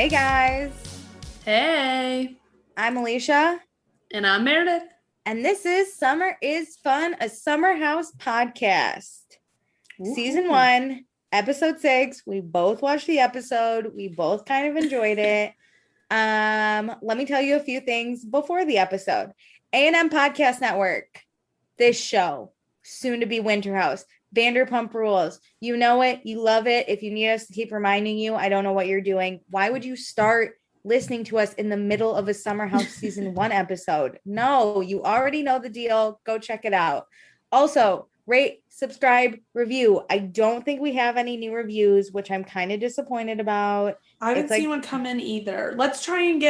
Hey guys, Hey, I'm Alicia, and I'm Meredith. and this is Summer is Fun, a summer house podcast. Woo-hoo. Season 1, episode 6. We both watched the episode. We both kind of enjoyed it. Let me tell you a few things before the episode. A&M Podcast Network, this show, soon to be Winter House, Vanderpump Rules. You know it. You love it. If you need us to keep reminding you, I don't know what you're doing. Why would you start listening to us in the middle of a Summer House season 1 episode? No, you already know the deal. Go check it out. Also, rate, subscribe, review. I don't think we have any new reviews, which I'm kind of disappointed about. I haven't seen one come in either. Let's try and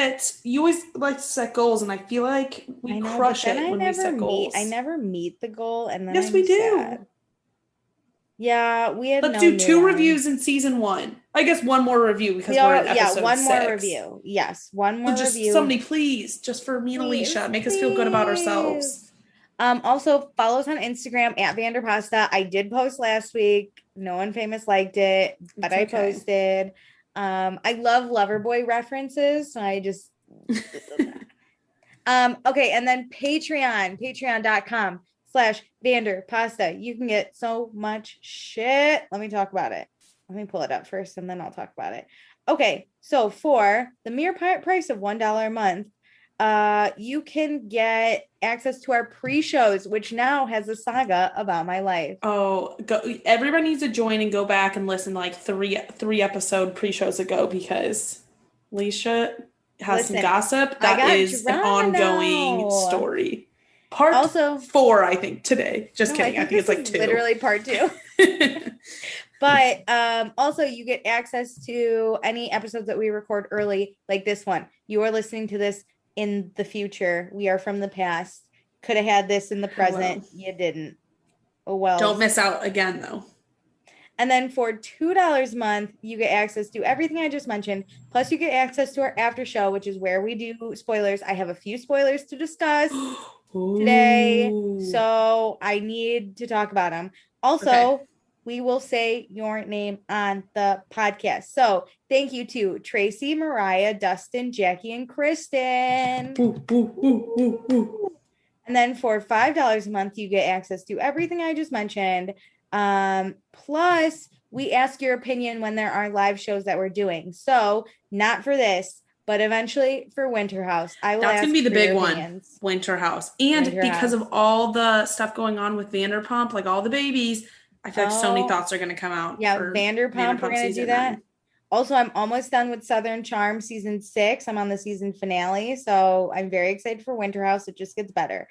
you always like to set goals, and I feel like we crush it when we set goals. I never meet the goal, and then yes, we do. Sad. Yeah, we had. Let's do 2 reviews in season 1. I guess one more review because we're at episode one 6. More review. Yes, one more review. Somebody, please, just for me and Alicia, make us feel good about ourselves. Also follow us on Instagram at Vanderpasta. I did post last week. No one famous liked it, but I posted. I love Loverboy references, so I just okay, and then patreon.com/Vanderpasta. You can get so much shit. Let me talk about it. Let me pull it up first and then I'll talk about it. Okay, so for the mere price of $1 a month, you can get access to our pre-shows, which now has a saga about my life. Oh, everybody needs to join and go back and listen to like three episode pre-shows ago, because Alicia has some gossip that is an ongoing story. Part 4, I think, today. Just kidding. I think it's like 2. Literally part 2. But also you get access to any episodes that we record early, like this one. You are listening to this in the future. We are from the past. Could have had this in the present. You didn't. Oh well. Don't miss out again though. And then for $2 a month, you get access to everything I just mentioned. Plus you get access to our after show, which is where we do spoilers. I have a few spoilers to discuss today, so I need to talk about them. Also, we will say your name on the podcast. So thank you to Tracy, Mariah, Dustin, Jackie, and Kristen. And then for $5 a month, you get access to everything I just mentioned. Plus, we ask your opinion when there are live shows that we're doing. So not for this, but eventually for Winter House. That's going to be the big one, Winter House. And because of all the stuff going on with Vanderpump, like all the babies, I feel like so many thoughts are going to come out. Yeah, Vanderpump, we're going to do that. 9. Also, I'm almost done with Southern Charm season 6. I'm on the season finale, so I'm very excited for Winter House. It just gets better.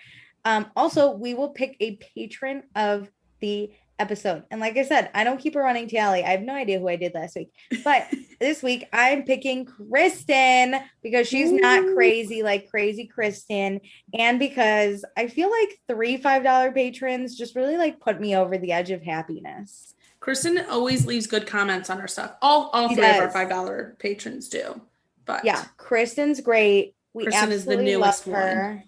Also, we will pick a patron of the episode. And like I said, I don't keep a running tally. I have no idea who I did last week. But this week, I'm picking Kristen because she's not crazy like Crazy Kristen. And because I feel like 3 $5 patrons just really like put me over the edge of happiness. Kristen always leaves good comments on our stuff. All 3 of our $5 patrons do. But yeah, Kristen's great. Kristen is the newest her. One.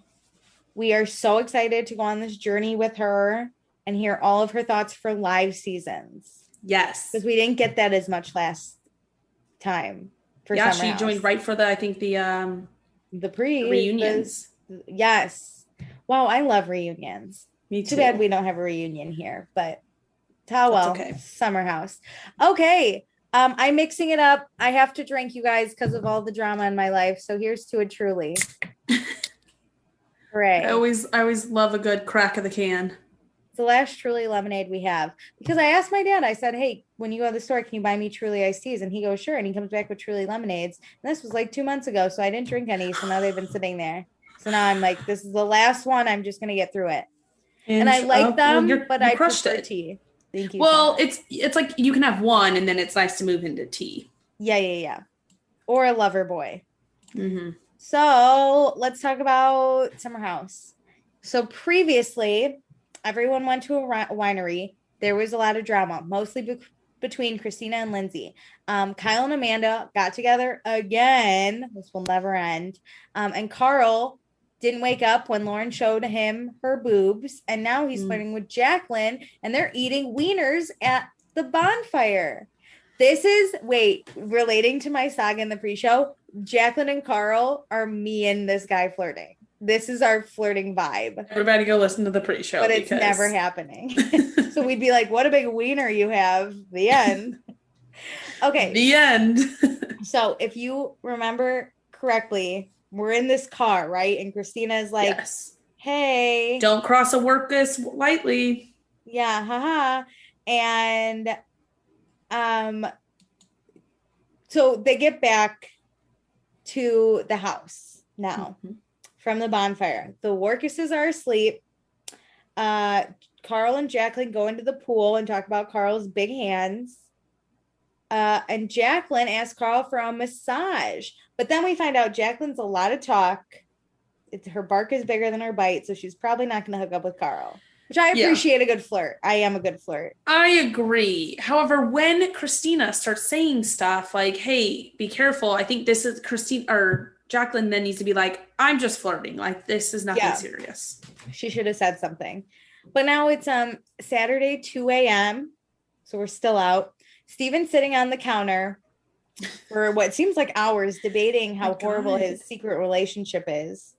We are so excited to go on this journey with her and hear all of her thoughts for live seasons. Yes. Because we didn't get that as much last time for Summer she House. joined right for the reunions. Yes. Wow, I love reunions. Me too. Too bad we don't have a reunion here, but okay. Summer House. Okay. I'm mixing it up. I have to drink, you guys, because of all the drama in my life. So here's to a Truly. Hooray. I always love a good crack of the can. It's the last Truly lemonade we have. Because I asked my dad, I said, hey, when you go to the store, can you buy me Truly iced teas? And he goes, sure. And he comes back with Truly lemonades. And this was like 2 months ago, so I didn't drink any. So now they've been sitting there. So now I'm like, this is the last one. I'm just going to get through it. And I like them, but I prefer tea. Thank you. Well, it's like you can have one, and then it's nice to move into tea. Yeah. Or a lover boy. Mm-hmm. So let's talk about Summer House. So previously, everyone went to a winery. There was a lot of drama, mostly between Cristina and Lindsay. Kyle and Amanda got together again. This will never end. And Carl didn't wake up when Lauren showed him her boobs. And now he's flirting with Jaclyn. And they're eating wieners at the bonfire. This is, relating to my saga in the pre-show, Jaclyn and Carl are me and this guy flirting. This is our flirting vibe. Everybody go listen to the pre-show. But it's never happening. So we'd be like, what a big wiener you have. The end. Okay. The end. So if you remember correctly, we're in this car, right? And Cristina is like, yes. Hey. Don't cross a workus lightly. Yeah, haha. And so they get back to the house now from the bonfire. The Workuses are asleep. Carl and Jaclyn go into the pool and talk about Carl's big hands. And Jaclyn asks Carl for a massage. But then we find out Jaclyn's a lot of talk. Her bark is bigger than her bite, so she's probably not going to hook up with Carl. Which I appreciate a good flirt. I am a good flirt. I agree. However, when Cristina starts saying stuff like, hey, be careful, I think this is Cristina or Jaclyn then needs to be like, I'm just flirting. Like, this is nothing serious. She should have said something. But now it's Saturday, 2 a.m. So we're still out. Steven's sitting on the counter for what seems like hours debating how horrible his secret relationship is.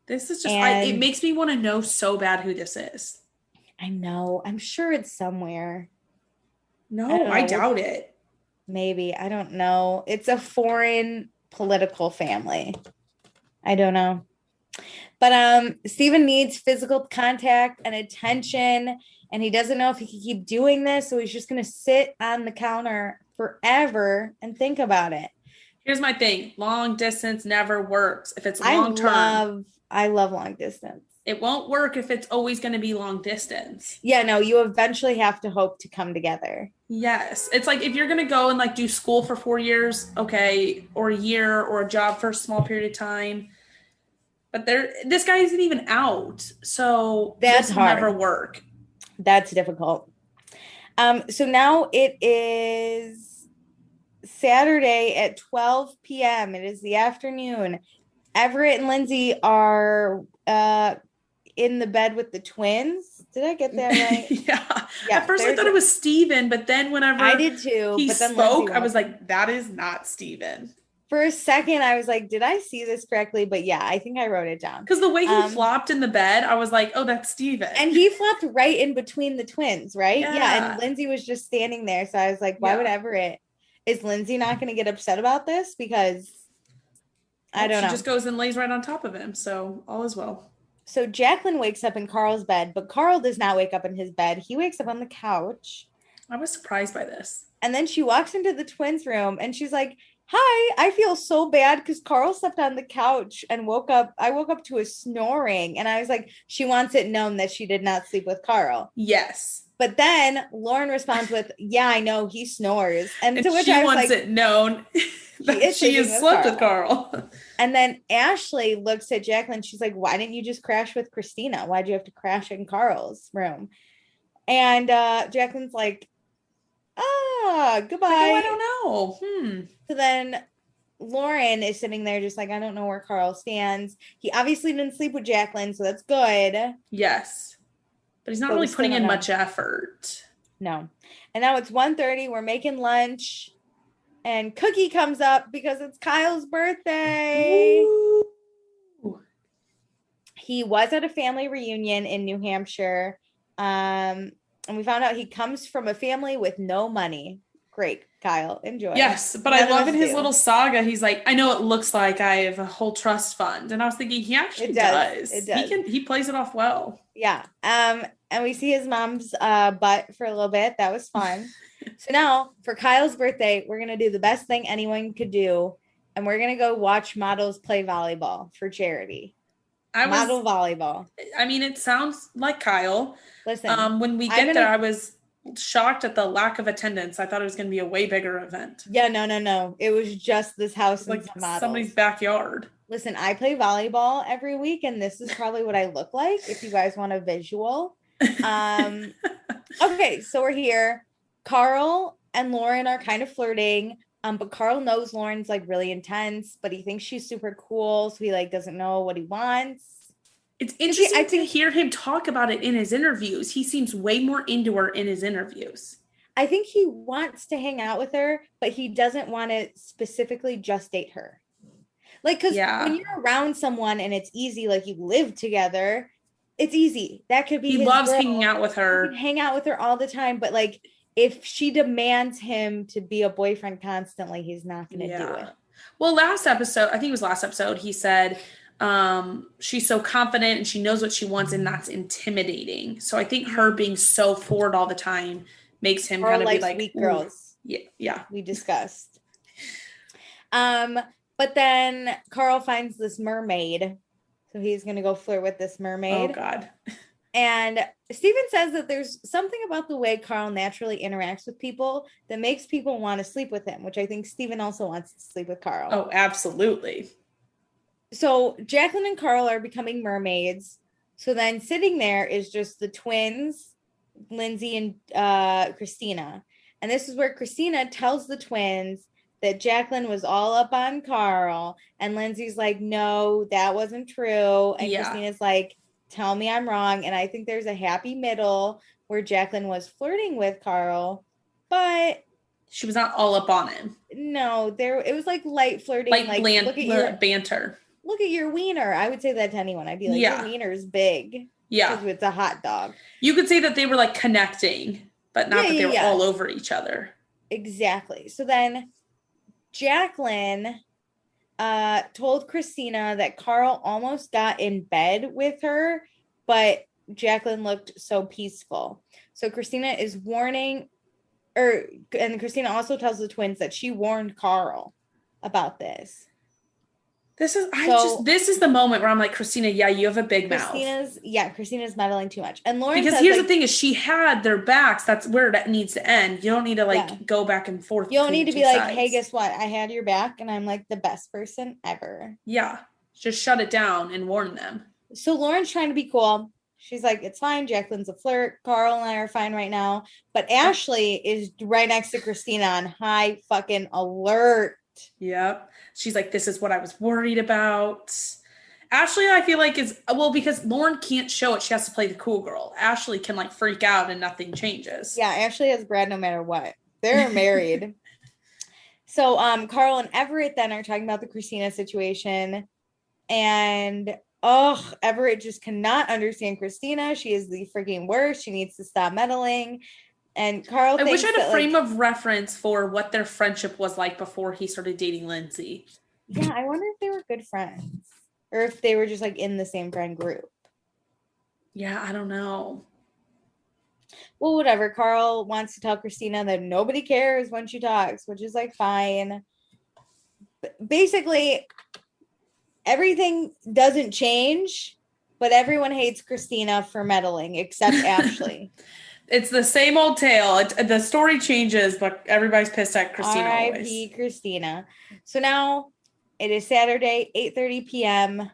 This is just, it makes me want to know so bad who this is. I know. I'm sure it's somewhere. No, I doubt it. Maybe. I don't know. It's a foreign political family. I don't know. But Steven needs physical contact and attention, and he doesn't know if he can keep doing this, so he's just going to sit on the counter forever and think about it. Here's my thing. Long distance never works if it's long term. I love long distance. It won't work if it's always going to be long distance. Yeah, no, you eventually have to hope to come together. Yes. It's like if you're going to go and like do school for 4 years, okay, or a year or a job for a small period of time. But this guy isn't even out. So that's this hard. Will never work. That's difficult. So now it is Saturday at 12 p.m. It is the afternoon. Everett and Lindsay are in the bed with the twins. Did I get that right? Yeah. At first I thought it was Steven, but then whenever I did too. He spoke, I was like, that is not Steven. For a second, I was like, did I see this correctly? But yeah, I think I wrote it down. Because the way he flopped in the bed, I was like, oh, that's Steven. And he flopped right in between the twins, right? Yeah. And Lindsay was just standing there. So I was like, why would Everett? Is Lindsay not going to get upset about this? Because I don't know. She just goes and lays right on top of him. So all is well. So Jaclyn wakes up in Carl's bed, but Carl does not wake up in his bed. He wakes up on the couch. I was surprised by this. And then she walks into the twins' room and she's like, hi, I feel so bad because Carl slept on the couch and woke up. I woke up to a snoring. And I was like, she wants it known that she did not sleep with Carl. Yes. But then Lauren responds with, yeah, I know he snores. And to which she I was wants like, it known that she has slept with Carl. And then Ashley looks at Jaclyn. She's like, why didn't you just crash with Cristina? Why'd you have to crash in Carl's room? And Jaclyn's like, goodbye. I don't know. So then Lauren is sitting there just like, I don't know where Carl stands. He obviously didn't sleep with Jaclyn, so that's good. Yes. But he's not really putting in much effort. No. And now it's 1:30. We're making lunch. And Cookie comes up because it's Kyle's birthday. Woo. He was at a family reunion in New Hampshire. And we found out he comes from a family with no money. Great, Kyle. Enjoy. Yes, but I love in his little saga, he's like, I know it looks like I have a whole trust fund. And I was thinking, he actually does. It does. He plays it off well. Yeah. And we see his mom's butt for a little bit. That was fun. So now for Kyle's birthday, we're going to do the best thing anyone could do. And we're going to go watch models play volleyball for charity. Model volleyball. I mean, it sounds like Kyle. Listen, when we get there, I was shocked at the lack of attendance. I thought it was going to be a way bigger event. Yeah, no. It was just this house and like somebody's backyard. Listen, I play volleyball every week, and this is probably what I look like if you guys want a visual. Okay, so we're here. Carl and Lauren are kind of flirting, but Carl knows Lauren's like really intense, but he thinks she's super cool, so he like doesn't know what he wants. It's interesting to hear him talk about it in his interviews. He seems way more into her in his interviews. I think he wants to hang out with her, but he doesn't want to specifically just date her. Like, because when you're around someone and it's easy, like you live together, it's easy. That could be he his loves girl. hanging out with her. He can hang out with her all the time, but like if she demands him to be a boyfriend constantly, he's not going to do it. Well, last episode, he said she's so confident and she knows what she wants, and that's intimidating. So I think her being so forward all the time makes him kind of be like weak girls. Yeah. We discussed. But then Carl finds this mermaid. So he's going to go flirt with this mermaid. Oh, God. And Steven says that there's something about the way Carl naturally interacts with people that makes people want to sleep with him, which I think Steven also wants to sleep with Carl. Oh, absolutely. So Jaclyn and Carl are becoming mermaids. So then sitting there is just the twins, Lindsay and Cristina. And this is where Cristina tells the twins that Jaclyn was all up on Carl, and Lindsay's like, no, that wasn't true. And Christina's like, tell me I'm wrong. And I think there's a happy middle where Jaclyn was flirting with Carl, but she was not all up on him. No, it was like light flirting, like look at your banter. Look at your wiener. I would say that to anyone. I'd be like, your wiener is big. Yeah. Because it's a hot dog. You could say that they were like connecting, but not that they were all over each other. Exactly. So then Jaclyn told Cristina that Carl almost got in bed with her, but Jaclyn looked so peaceful. So Cristina is warning, and Cristina also tells the twins that she warned Carl about this. This is the moment where I'm like, Cristina, you have a big mouth. Christina's meddling too much. And Lauren because here's the thing is she had their backs. That's where it needs to end. You don't need to go back and forth. You don't need to be like, hey, guess what? I had your back and I'm like the best person ever. Yeah. Just shut it down and warn them. So Lauren's trying to be cool. She's like, it's fine. Jaclyn's a flirt. Carl and I are fine right now. But Ashley is right next to Cristina on high fucking alert. Yep. She's like, this is what I was worried about. Ashley, I feel like because Lauren can't show it. She has to play the cool girl. Ashley can like freak out and nothing changes. Yeah. Ashley has Brad no matter what. They're married. So Carl and Everett then are talking about the Cristina situation. And Everett just cannot understand Cristina. She is the freaking worst. She needs to stop meddling. And Carl, I wish I had a frame of reference for what their friendship was like before he started dating Lindsay. Yeah, I wonder if they were good friends or if they were just like in the same friend group. Yeah, I don't know. Well, whatever. Carl wants to tell Cristina that nobody cares when she talks, which is like fine. But basically, everything doesn't change, but everyone hates Cristina for meddling except Ashley. It's the same old tale. The story changes, but everybody's pissed at Cristina. R.I.P. Cristina. So now it is Saturday, 8:30 p.m.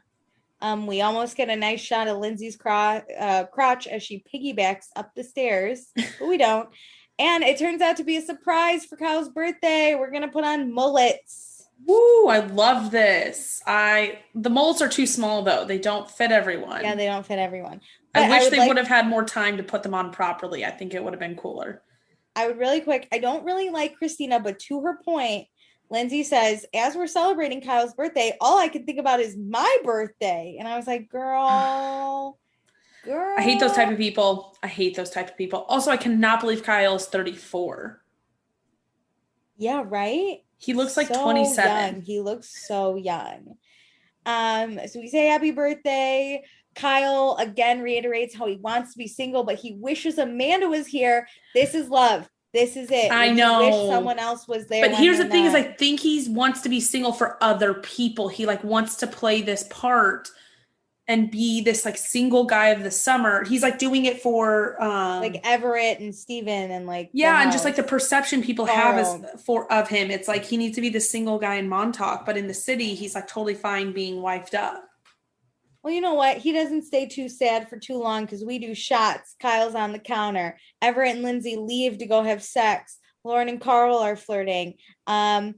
We almost get a nice shot of Lindsay's crotch as she piggybacks up the stairs, but we don't. And it turns out to be a surprise for Kyle's birthday. We're going to put on mullets. Woo, I love this. The mullets are too small, though. They don't fit everyone. Yeah, they don't fit everyone. I wish they would have had more time to put them on properly. I think it would have been cooler. I would really quick. I don't really like Cristina, but to her point, Lindsay says, as we're celebrating Kyle's birthday, all I can think about is my birthday. And I was like, girl. I hate those type of people. Also, I cannot believe Kyle is 34. Yeah, right? He looks like 27. Young. He looks so young. So we say happy birthday. Kyle again reiterates how he wants to be single, but he wishes Amanda was here. This is love. This is it. I know. Wish someone else was there. But here's the thing is I think he wants to be single for other people. He like wants to play this part and be this like single guy of the summer. He's like doing it for like Everett and Steven and like and just like the perception people have of him. It's like he needs to be the single guy in Montauk, but in the city he's like totally fine being wifed up. Well, you know what? He doesn't stay too sad for too long because we do shots. Kyle's on the counter. Everett and Lindsay leave to go have sex. Lauren and Carl are flirting. As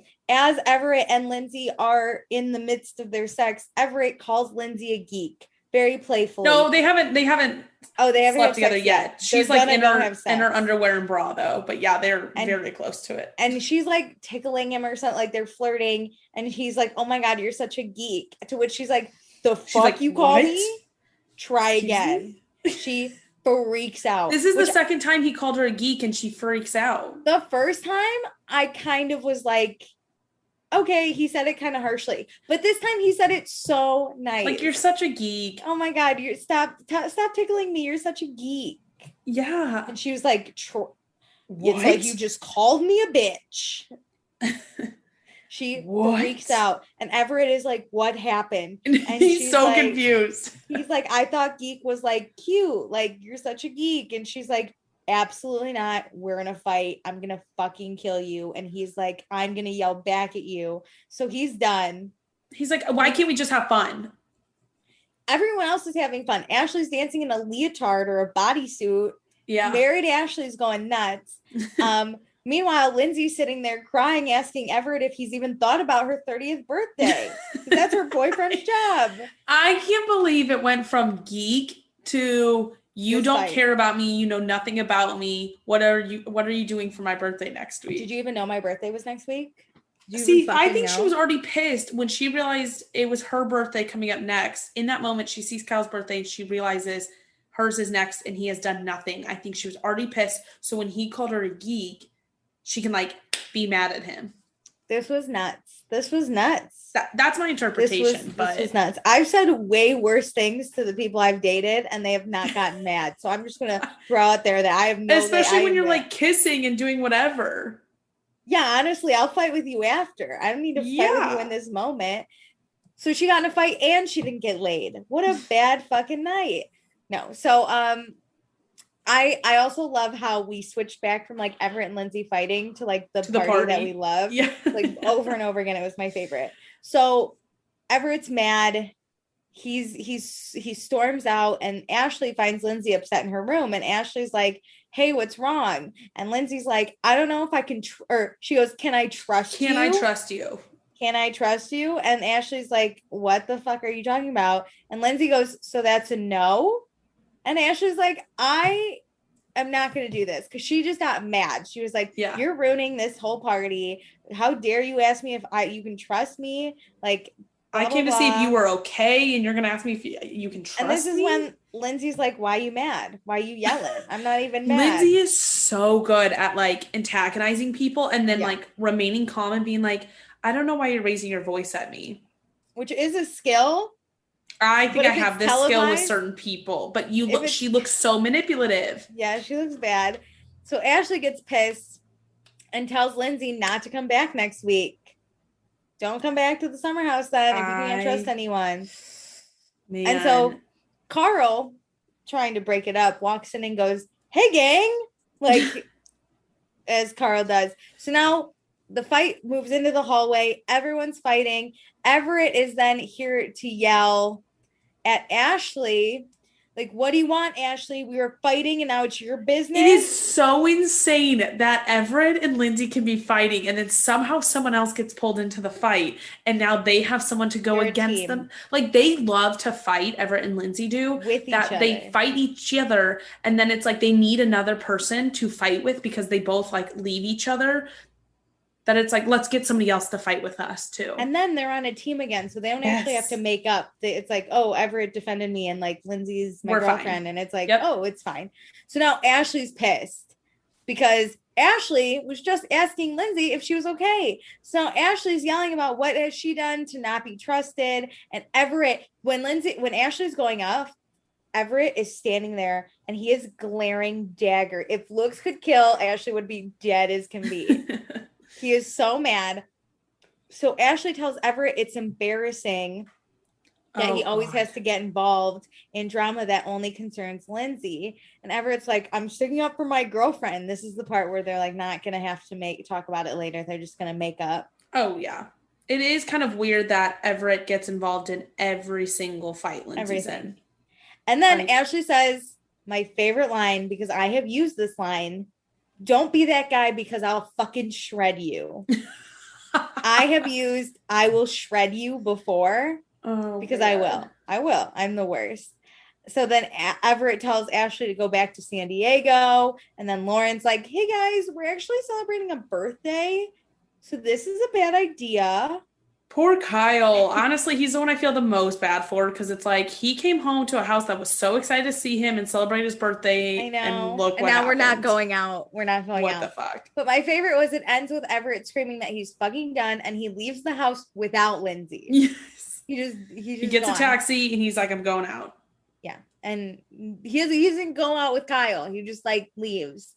Everett and Lindsay are in the midst of their sex, Everett calls Lindsay a geek. very playfully. No, they haven't. Oh, they haven't slept together yet. She's like in her underwear and bra though, but yeah, they're very close to it. And she's like tickling him or something, like they're flirting, and he's like, "Oh my god, you're such a geek." To which she's like, "The fuck like, you call me? Try again." She freaks out. This is the second time he called her a geek, and she freaks out. The first time, I kind of was like, okay, he said it kind of harshly, but this time he said it so nice. Like, you're such a geek. Oh my god, stop tickling me. You're such a geek. Yeah. And she was like, it's like you just called me a bitch. She freaks out, and Everett is like, what happened? And he's so like, confused. He's like, I thought geek was like cute, like you're such a geek. And she's like, absolutely not. We're in a fight. I'm gonna fucking kill you. And he's like, I'm gonna yell back at you. So he's done. He's like, why can't we just have fun? Everyone else is having fun. Ashley's dancing in a leotard or a bodysuit. Yeah. Married Ashley's going nuts. Meanwhile, Lindsay's sitting there crying, asking Everett if he's even thought about her 30th birthday. That's her boyfriend's job. I can't believe it went from geek to you don't care about me. You know nothing about me. What are you doing for my birthday next week? Did you even know my birthday was next week? See, I think she was already pissed when she realized it was her birthday coming up next. In that moment, she sees Kyle's birthday and she realizes hers is next and he has done nothing. I think she was already pissed. So when he called her a geek, she can like be mad at him. This was nuts. That's my interpretation. This was nuts. I've said way worse things to the people I've dated, and they have not gotten mad. So I'm just gonna throw out there that I have no. Especially when you're like kissing and doing whatever. Yeah, honestly, I'll fight with you after. I don't need to fight with you in this moment. So she got in a fight and she didn't get laid. What a bad fucking night. No. So I also love how we switched back from like Everett and Lindsay fighting to like the party that we love. Yeah. Like over and over again. It was my favorite. So Everett's mad. He storms out, and Ashley finds Lindsay upset in her room, and Ashley's like, hey, what's wrong? And Lindsay's like, I don't know if I can, or she goes, can I trust you? Can I trust you? Can I trust you? And Ashley's like, what the fuck are you talking about? And Lindsay goes, so that's a no? And Ashley's like, I am not going to do this, because she just got mad. She was like, yeah, you're ruining this whole party. How dare you ask me if you can trust me? Like, I came to see if you were okay, and you're going to ask me if you can trust me. And this is when Lindsay's like, why are you mad? Why are you yelling? I'm not even mad. Lindsay is so good at like antagonizing people and then like remaining calm and being like, I don't know why you're raising your voice at me. Which is a skill. I think I have this skill with certain people, but she looks so manipulative. Yeah, she looks bad. So Ashley gets pissed and tells Lindsay not to come back next week. Don't come back to the summer house then if you can't trust anyone. Man. And so Carl, trying to break it up, walks in and goes, hey, gang, like as Carl does. So now the fight moves into the hallway. Everyone's fighting. Everett is then here to yell at Ashley, like, what do you want, Ashley? We were fighting and now it's your business. It is so insane that Everett and Lindsay can be fighting and then somehow someone else gets pulled into the fight and now they have someone to go against them. Like, they love to fight, Everett and Lindsay do. With each other. They fight each other and then it's like they need another person to fight with because they both like leave each other. That it's like, let's get somebody else to fight with us too. And then they're on a team again. So they don't actually have to make up. It's like, oh, Everett defended me and like Lindsay's my girlfriend. Fine. And it's like, oh, it's fine. So now Ashley's pissed because Ashley was just asking Lindsay if she was okay. So Ashley's yelling about what has she done to not be trusted. And Everett, when Ashley's going off, Everett is standing there and he is glaring dagger. If looks could kill, Ashley would be dead as can be. He is so mad. So Ashley tells Everett it's embarrassing that he always has to get involved in drama that only concerns Lindsay. And Everett's like, I'm sticking up for my girlfriend. This is the part where they're like not going to have to talk about it later. They're just going to make up. Oh, yeah. It is kind of weird that Everett gets involved in every single fight Lindsay's in. And then Ashley says, my favorite line, because I have used this line, don't be that guy because I'll fucking shred you. I have used I will shred you before. Oh, because man. I will. I'm the worst. So then Everett tells Ashley to go back to San Diego. And then Lauren's like, hey guys, we're actually celebrating a birthday. So this is a bad idea. Poor Kyle. Honestly, he's the one I feel the most bad for because it's like he came home to a house that was so excited to see him and celebrate his I birthday, and know. look And what now we're not happened. going out. We're not going What out. the fuck? But my favorite was it ends with Everett screaming that he's fucking done and he leaves the house without Lindsay. Yes. He Gets gone. a taxi and he's like, I'm going out. Yeah. And he doesn't go out with Kyle. He just like leaves.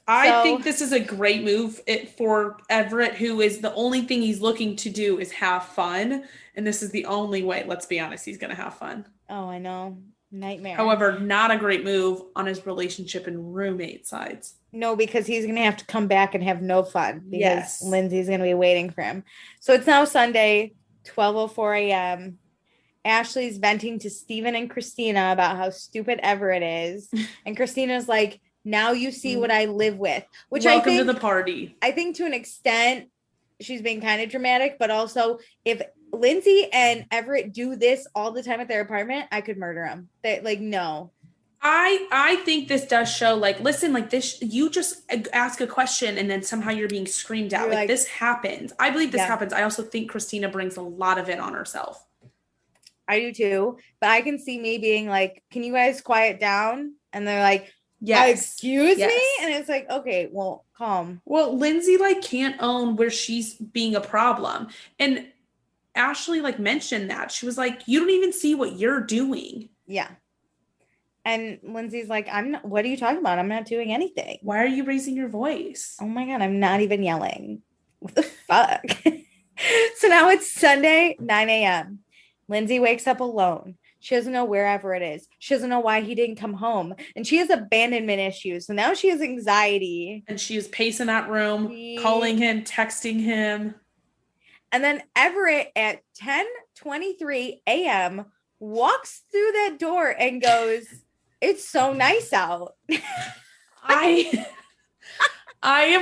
I think this is a great move for Everett, who is the only thing he's looking to do is have fun. And this is the only way, let's be honest, he's going to have fun. Oh, I know. Nightmare. However, not a great move on his relationship and roommate sides. No, because he's going to have to come back and have no fun because Lindsay's going to be waiting for him. So it's now Sunday, 12:04 a.m. Ashley's venting to Steven and Cristina about how stupid Everett is. And Christina's like, now you see what I live with. Which Welcome I think, to the party. I think to an extent, she's being kind of dramatic, but also if Lindsay and Everett do this all the time at their apartment, I could murder them. They like, no. I think this does show, like, listen, like this, you just ask a question and then somehow you're being screamed at. Like this happens. I believe this happens. I also think Cristina brings a lot of it on herself. I do too, but I can see me being like, can you guys quiet down? And they're like, excuse me? And it's like, okay, well, calm. Well, Lindsay like can't own where she's being a problem. And Ashley like mentioned that. She was like, you don't even see what you're doing. Yeah. And Lindsay's like, what are you talking about? I'm not doing anything. Why are you raising your voice? Oh my God, I'm not even yelling. What the fuck? So now it's Sunday, 9 a.m. Lindsay wakes up alone. She doesn't know where Everett is. She doesn't know why he didn't come home. And she has abandonment issues. So now she has anxiety. And she is pacing that room, calling him, texting him. And then Everett at 10:23 a.m. walks through that door and goes, it's so nice out. I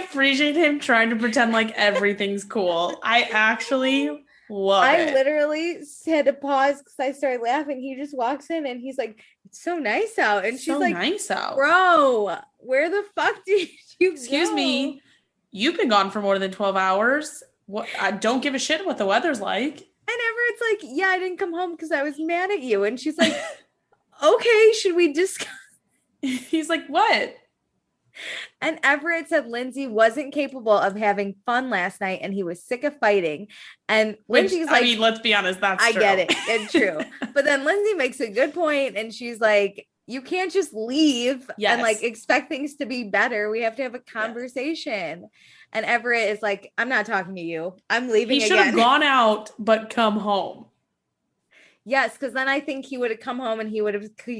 appreciate him trying to pretend like everything's cool. I actually love it. I literally had to pause because I started laughing. He just walks in and he's like, it's so nice out. And she's like, nice out. Bro, where the fuck did you go? Excuse me. You've been gone for more than 12 hours. What? I don't give a shit what the weather's like. And Everett's like, yeah, I didn't come home because I was mad at you. And she's like, okay, should we discuss? He's like, what? And Everett said Lindsay wasn't capable of having fun last night and he was sick of fighting. And Lindsay's like, I mean, let's be honest, that's true. I get it. It's true. But then Lindsay makes a good point and she's like, you can't just leave and like expect things to be better. We have to have a conversation. Yes. And Everett is like, I'm not talking to you. I'm leaving again. He should have gone out, but come home. Yes, because then I think he would have come home and he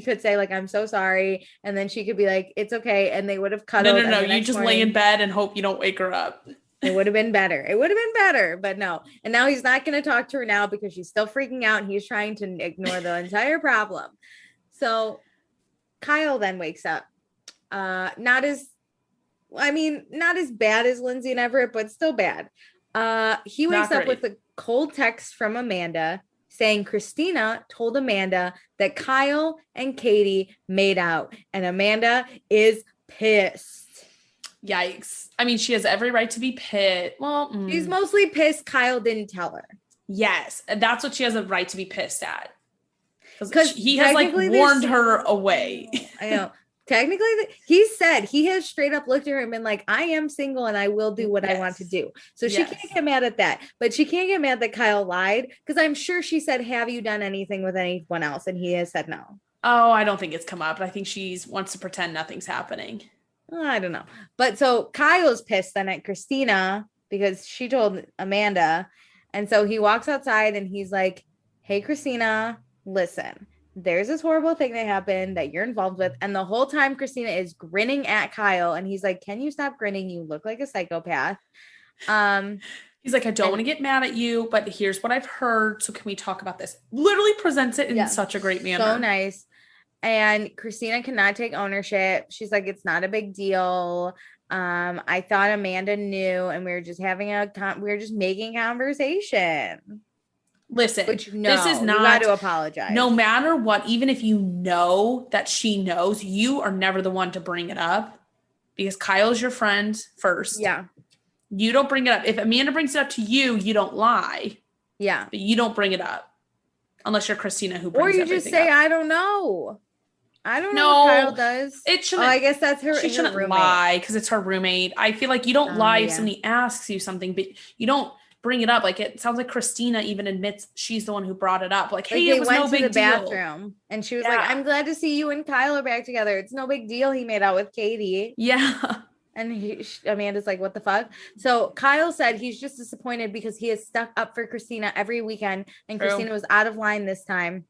could say like, I'm so sorry. And then she could be like, it's okay. And they would have cuddled. No. You just lay in bed and hope you don't wake her up. It would have been better. It would have been better, but no. And now he's not going to talk to her now because she's still freaking out and he's trying to ignore the entire problem. So Kyle then wakes up. Not as bad as Lindsay and Everett, but still bad. He wakes up with a cold text from Amanda saying Cristina told Amanda that Kyle and Katie made out, and Amanda is pissed. Yikes. I mean, she has every right to be pissed. Well, she's mostly pissed Kyle didn't tell her. Yes, that's what she has a right to be pissed at. Because he has like warned her away. I know. Technically, he said he has straight up looked at her and been like, I am single and I will do what I want to do. So she can't get mad at that. But she can't get mad that Kyle lied because I'm sure she said, have you done anything with anyone else? And he has said no. Oh, I don't think it's come up. I think she wants to pretend nothing's happening. I don't know. But so Kyle's pissed then at Cristina because she told Amanda. And so he walks outside and he's like, hey, Cristina, listen. There's this horrible thing that happened that you're involved with. And the whole time Cristina is grinning at Kyle. And he's like, can you stop grinning? You look like a psychopath. He's like, I don't want to get mad at you, but here's what I've heard. So can we talk about this? Literally presents it in such a great manner. So nice. And Cristina cannot take ownership. She's like, it's not a big deal. I thought Amanda knew and we were just having we were just making conversation. Listen, this is not. You got to apologize. No matter what, even if you know that she knows, you are never the one to bring it up because Kyle is your friend first. Yeah. You don't bring it up. If Amanda brings it up to you, you don't lie. Yeah. But you don't bring it up unless you're Cristina who brings it up. Or you just say, I don't know. I don't know what Kyle does. It shouldn't. I guess that's her. She shouldn't roommate. Lie because it's her roommate. I feel like you don't lie if somebody asks you something, but you don't bring it up. Like it sounds like Cristina even admits she's the one who brought it up. Like, hey, it was no big deal. They went to the bathroom and she was like, "I'm glad to see you and Kyle are back together. It's no big deal. He made out with Katie." Yeah. And Amanda's like, what the fuck? So Kyle said he's just disappointed because he is stuck up for Cristina every weekend. And Cristina was out of line this time.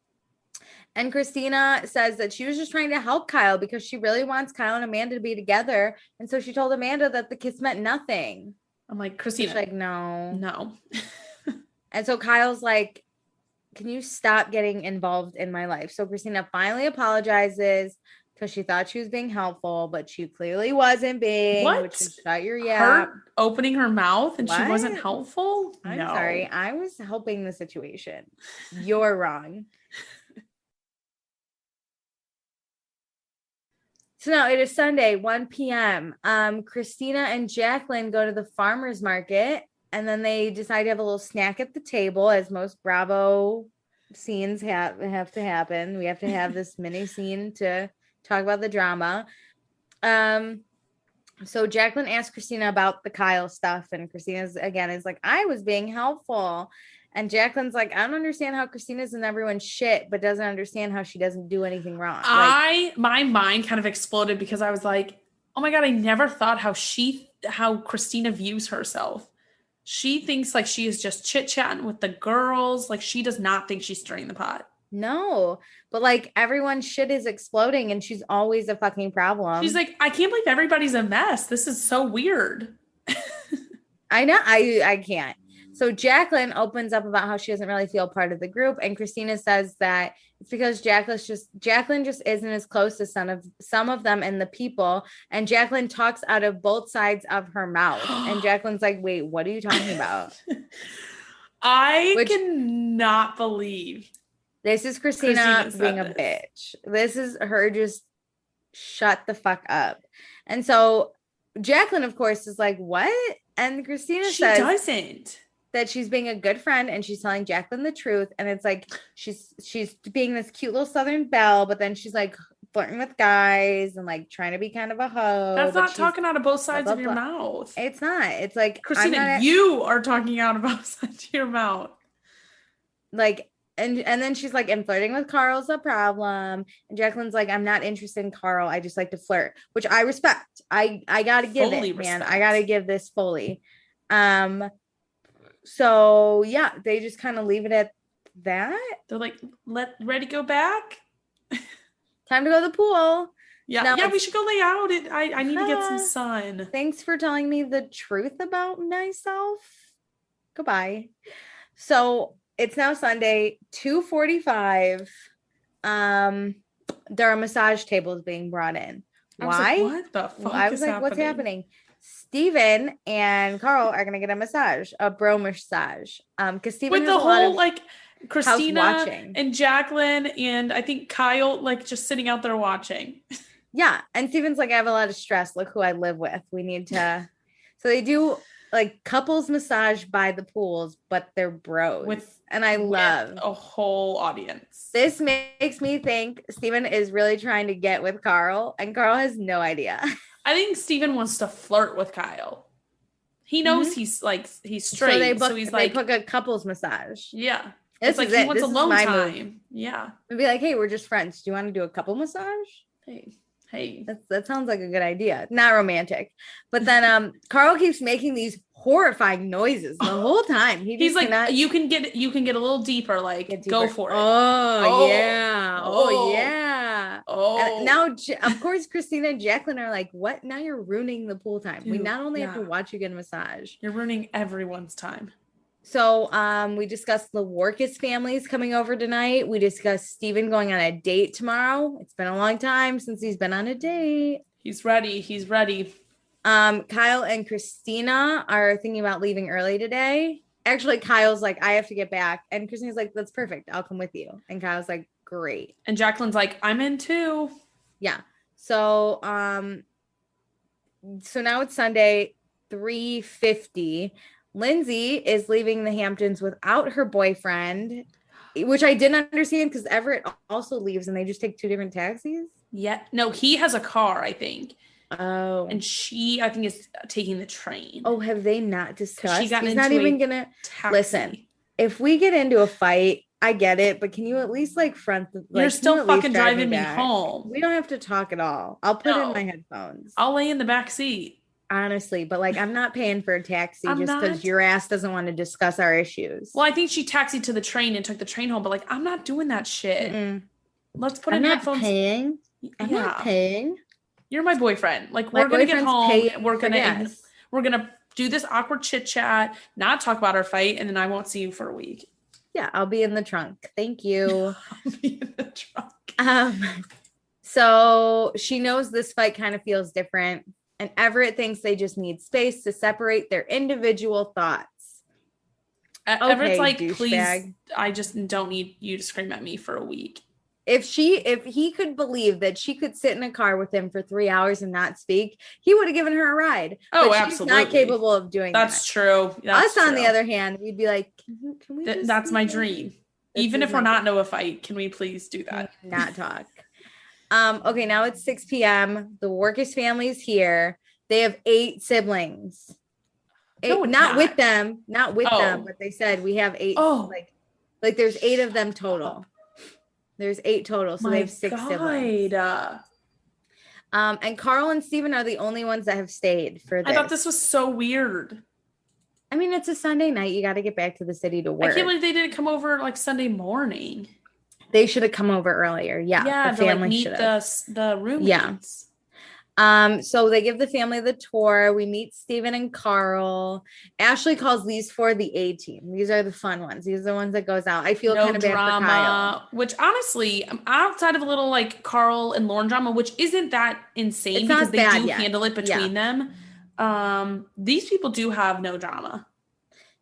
And Cristina says that she was just trying to help Kyle because she really wants Kyle and Amanda to be together. And so she told Amanda that the kiss meant nothing. I'm like, Cristina. She's like, no. No. And so Kyle's like, can you stop getting involved in my life? So Cristina finally apologizes because she thought she was being helpful, but she clearly wasn't being. What? Which is shut your yap. Her opening her mouth and she wasn't helpful? I'm sorry. I was helping the situation. You're wrong. So now it is Sunday, 1 p.m. Cristina and Jaclyn go to the farmer's market and then they decide to have a little snack at the table, as most Bravo scenes have to happen. We have to have this mini scene to talk about the drama. So Jaclyn asks Cristina about the Kyle stuff, and Christina's again is like, I was being helpful. And Jaclyn's like, I don't understand how Christina's in everyone's shit, but doesn't understand how she doesn't do anything wrong. My mind kind of exploded because I was like, oh my God, I never thought how Cristina views herself. She thinks like she is just chit-chatting with the girls. Like she does not think she's stirring the pot. No, but like everyone's shit is exploding and she's always a fucking problem. She's like, I can't believe everybody's a mess. This is so weird. I know. I can't. So Jaclyn opens up about how she doesn't really feel part of the group. And Cristina says that it's because Jaclyn just isn't as close to some of them and the people. And Jaclyn talks out of both sides of her mouth. And Jaclyn's like, wait, what are you talking about? I cannot believe. This is Cristina being a bitch. This is her just shut the fuck up. And so Jaclyn, of course, is like, what? And Cristina says she doesn't. That she's being a good friend and she's telling Jaclyn the truth. And it's like she's being this cute little Southern belle, but then she's like flirting with guys and like trying to be kind of a hoe. That's not talking out of both sides of your mouth. It's not. It's like, Cristina, you are talking out of both sides of your mouth. Like, and then she's like, and flirting with Carl's a problem. And Jaclyn's like, I'm not interested in Carl. I just like to flirt, which I respect. I gotta give fully it, man. respect. I gotta give this fully. So yeah, they just kind of leave it at that. They're like, ready to go back? Time to go to the pool. Yeah, we should go lay out. I need to get some sun. Thanks for telling me the truth about myself. Goodbye. So it's now Sunday, 2:45. There are massage tables being brought in. Why? What the fuck? I was like, what's happening? Steven and Carl are gonna get a massage, a bro massage. Because Steven with the whole like Cristina and Jaclyn and I think Kyle like just sitting out there watching. Yeah, and Steven's like, I have a lot of stress. Look who I live with. We need to. So they do like couples massage by the pools, but they're bros. And I love a whole audience. This makes me think Steven is really trying to get with Carl, and Carl has no idea. I think Steven wants to flirt with Kyle. He knows he's straight. So they book a couples massage. Yeah. It's like he wants alone time. Yeah. And be like, hey, we're just friends. Do you want to do a couple massage? Hey. That sounds like a good idea. Not romantic. But then Carl keeps making these horrifying noises the whole time. He's like, you can get a little deeper, go for it. Oh yeah. Oh yeah. Oh. And now, of course, Cristina and Jaclyn are like, what? Now you're ruining the pool time. We not only have to watch you get a massage. You're ruining everyone's time. So we discussed the Workus families coming over tonight. We discussed Steven going on a date tomorrow. It's been a long time since he's been on a date. He's ready. Kyle and Cristina are thinking about leaving early today. actually, Kyle's like, I have to get back. And Christina's like, that's perfect. I'll come with you. And Kyle's like, great. And Jaclyn's like, I'm in too. Yeah. So, so now it's Sunday, 3:50. Lindsay is leaving the Hamptons without her boyfriend, which I didn't understand because Everett also leaves and they just take 2 different taxis. Yeah. No, he has a car, I think. Oh. And she, I think, is taking the train. Oh, have they not discussed? She got He's not even gonna taxi. Listen. If we get into a fight, I get it, but can you at least like front the You're still fucking driving me home. We don't have to talk at all. I'll put in my headphones. I'll lay in the back seat. Honestly, but like I'm not paying for a taxi just because your ass doesn't want to discuss our issues. Well, I think she taxied to the train and took the train home, but like I'm not doing that shit. Mm-mm. Let's put in headphones. I'm not paying. You're my boyfriend. Like we're gonna get home. We're gonna do this awkward chit chat, not talk about our fight, and then I won't see you for a week. Yeah, I'll be in the trunk. Thank you. I'll be in the trunk. So she knows this fight kind of feels different. And Everett thinks they just need space to separate their individual thoughts. Everett's like, please, I just don't need you to scream at me for a week. If he could believe that she could sit in a car with him for 3 hours and not speak, he would have given her a ride. Oh, but absolutely. She's not capable of doing that. That's true. Us, on the other hand, we'd be like, can we that's my dream. Even if we're not in a fight, can we please do that? Not talk. Okay, now it's 6 p.m. The Workis family's here. They have 8 siblings. Not with them, but they said we have 8. Oh, like there's 8 of them total. There's 8 total, so they have 6 siblings. And Carl and Steven are the only ones that have stayed for this. I thought this was so weird. I mean, it's a Sunday night. You got to get back to the city to work. I can't believe they didn't come over like Sunday morning. They should have come over earlier. Yeah, the family meet the roommates. Yeah. So they give the family the tour. We meet Steven and Carl. Ashley calls these 4 the A team. These are the fun ones. These are the ones that goes out. I feel kind of bad for Kyle. Which honestly, outside of a little like Carl and Lauren drama, which isn't that insane because they do handle it between them. These people do have no drama.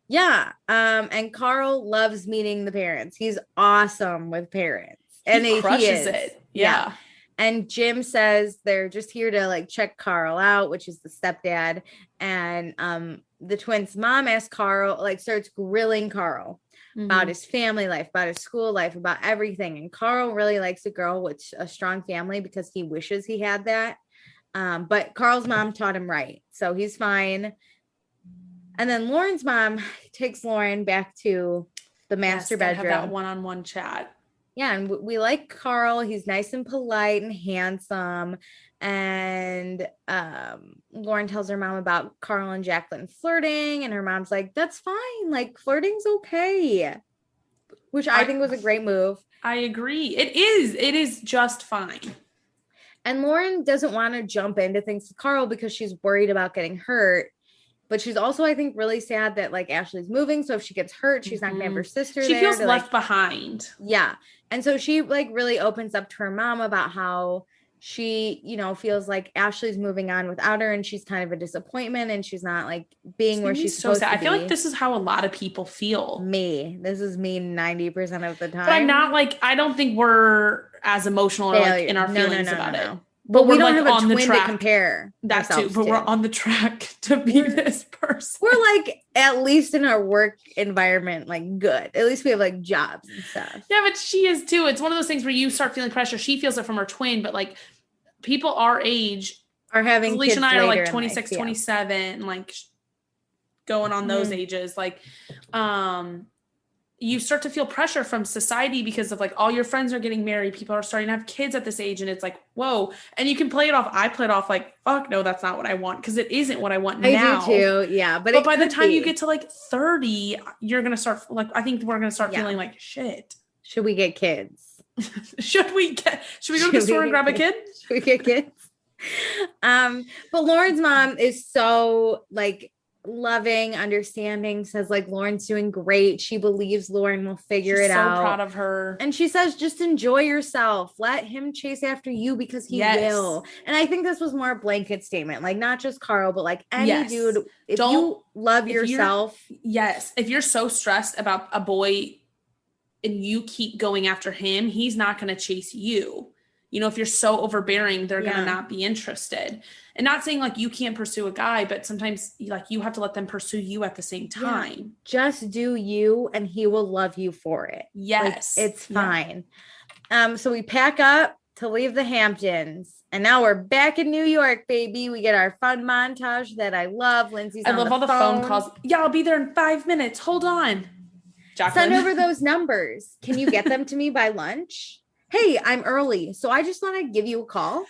Yeah. And Carl loves meeting the parents. He's awesome with parents. And he crushes it. Yeah. And Jim says they're just here to like check Carl out, which is the stepdad. And the twins' mom asks Carl, like starts grilling Carl about his family life, about his school life, about everything. And Carl really likes a girl with a strong family because he wishes he had that. But Carl's mom taught him right. So he's fine. And then Lauren's mom takes Lauren back to the master bedroom. Have that one-on-one chat. Yeah, and we like Carl. He's nice and polite and handsome. And Lauren tells her mom about Carl and Jaclyn flirting. And her mom's like, that's fine. Like, flirting's okay. Which I think was a great move. I agree. It is. It is just fine. And Lauren doesn't want to jump into things with Carl because she's worried about getting hurt. But she's also, I think, really sad that like Ashley's moving. So if she gets hurt, she's not going to have her sister there. She feels left behind. Yeah. And so she like really opens up to her mom about how she, you know, feels like Ashley's moving on without her and she's kind of a disappointment and she's not like being where she's supposed to be. I feel like this is how a lot of people feel. This is me 90% of the time. But I'm not like, I don't think we're as emotional or like in our feelings about it. But we don't have a twin to compare. That too, but we're on the track to be this person. We're like, at least in our work environment, like good. At least we have like jobs and stuff. Yeah, but she is too. It's one of those things where you start feeling pressure. She feels it from her twin, but like people our age are having Alicia and I are like 26, 27, like going on those ages. Like, you start to feel pressure from society because of like all your friends are getting married. People are starting to have kids at this age. And it's like, whoa. And you can play it off. I play it off like, fuck no, that's not what I want. Cause it isn't what I want now. I do too. Yeah. But by the time you get to like 30, you're going to start like, I think we're going to start feeling like shit. Should we get kids? Should we go to the store and grab a kid? Should we get kids? But Lauren's mom is so like loving, understanding, says like Lauren's doing great. She believes Lauren will figure it out. So proud of her. And she says, just enjoy yourself. Let him chase after you because he will. And I think this was more a blanket statement, like not just Carl, but like any dude. If you love yourself. If you're so stressed about a boy and you keep going after him, he's not going to chase you. You know, if you're so overbearing, they're going to not be interested. And not saying like you can't pursue a guy, but sometimes like you have to let them pursue you at the same time. Yeah. Just do you and he will love you for it. Yes. Like, it's fine. So we pack up to leave the Hamptons. And now we're back in New York, baby. We get our fun montage that I love. Lindsay's on the phone. I love all the phone calls. Yeah, I'll be there in 5 minutes. Hold on. Jaclyn. Send over those numbers. Can you get them to me by lunch? Hey, I'm early, so I just want to give you a call.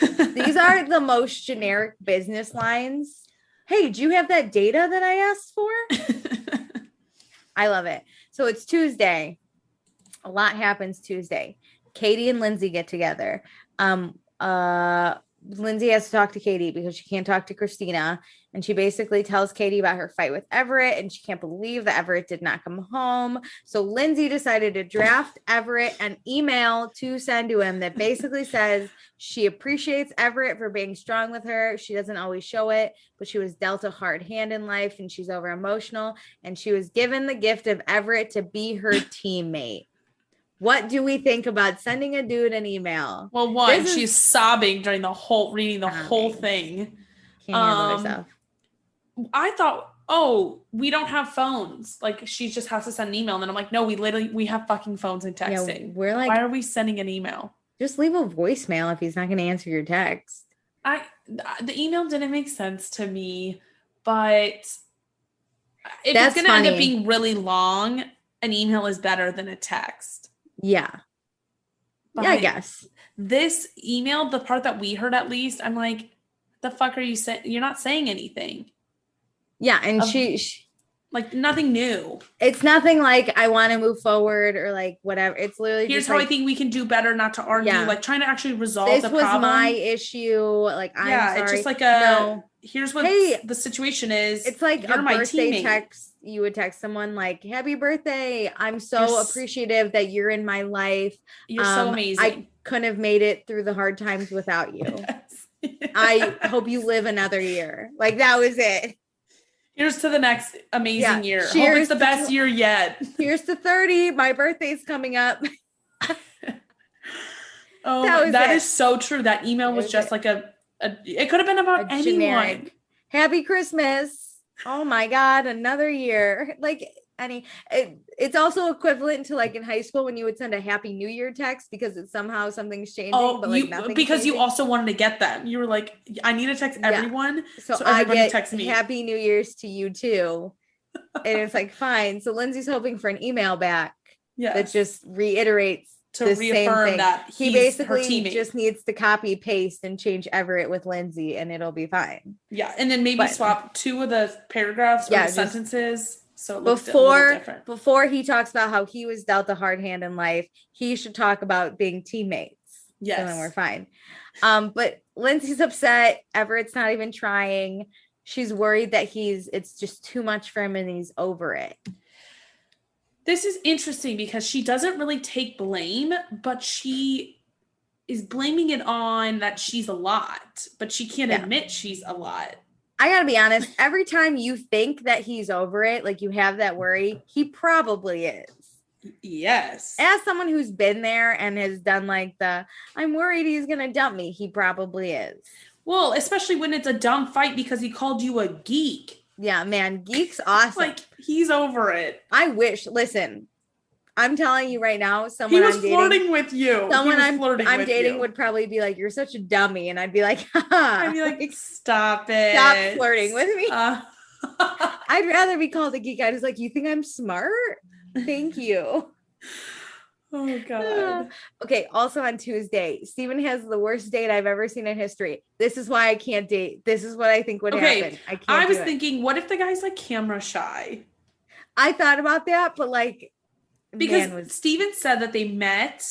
These are the most generic business lines. Hey, do you have that data that I asked for? I love it. So it's Tuesday. A lot happens Tuesday. Katie and Lindsay get together. Lindsay has to talk to Katie because she can't talk to Cristina. And she basically tells Katie about her fight with Everett. And she can't believe that Everett did not come home. So Lindsay decided to draft Everett an email to send to him that basically says she appreciates Everett for being strong with her. She doesn't always show it, but she was dealt a hard hand in life and she's over emotional. And she was given the gift of Everett to be her teammate. What do we think about sending a dude an email? Well, she's sobbing during reading the whole thing. Can't handle herself. I thought, we don't have phones. Like, she just has to send an email. And then I'm like, no, we have fucking phones and texting. Yeah, we're like, why are we sending an email? Just leave a voicemail if he's not going to answer your text. The email didn't make sense to me, but if it's going to end up being really long, an email is better than a text. Yeah. But yeah, I guess. This email, the part that we heard at least, I'm like, the fuck are you saying? You're not saying anything. Yeah, and she like nothing new. It's nothing like I want to move forward or like whatever. It's literally here's just how I think we can do better, not to argue. Yeah. Like trying to actually resolve the problem. This was my issue. Like I'm sorry. It's just like here's what the situation is. It's like a birthday text. You would text someone like, happy birthday. I'm so appreciative that you're in my life. You're so amazing. I couldn't have made it through the hard times without you. Yes. I hope you live another year. Like that was it. Here's to the next amazing year. Hope it's the best year yet. Here's to 30. My birthday's coming up. That is so true. That email was just like it could have been about anyone. Generic. Happy Christmas. Oh my God, another year. Like it's also equivalent to like in high school when you would send a Happy New Year text because it's somehow something's changing, but like nothing. Because you also wanted to get them. You were like, I need to text everyone. So I get text me. Happy New Year's to you too. And it's like, fine. So Lindsay's hoping for an email back that just reiterates to reaffirm that he basically just needs to copy paste and change Everett with Lindsay and it'll be fine. Yeah. And then maybe swap two of the paragraphs or the sentences. So it looks a little different. Before he talks about how he was dealt a hard hand in life, he should talk about being teammates. Yes. So then we're fine. But Lindsay's upset. Everett's not even trying. She's worried that it's just too much for him and he's over it. This is interesting because she doesn't really take blame, but she is blaming it on that she's a lot, but she can't admit she's a lot. I gotta be honest, every time you think that he's over it, like you have that worry, he probably is. Yes. As someone who's been there and has done like I'm worried he's gonna dump me, he probably is. Well, especially when it's a dumb fight because he called you a geek. Yeah, man, geek's awesome. Like, he's over it. I wish, listen, I'm telling you right now, someone I'm dating. He was flirting with you. Someone I'm dating would probably be like, you're such a dummy. And I'd be like, I'd be like, stop it. Stop flirting with me. I'd rather be called a geek. I was like, you think I'm smart? Thank you. Oh, God. Okay. Also on Tuesday, Steven has the worst date I've ever seen in history. This is why I can't date. This is what I think would happen. I was thinking, what if the guy's like camera shy? I thought about that, but like, because Steven said that they met.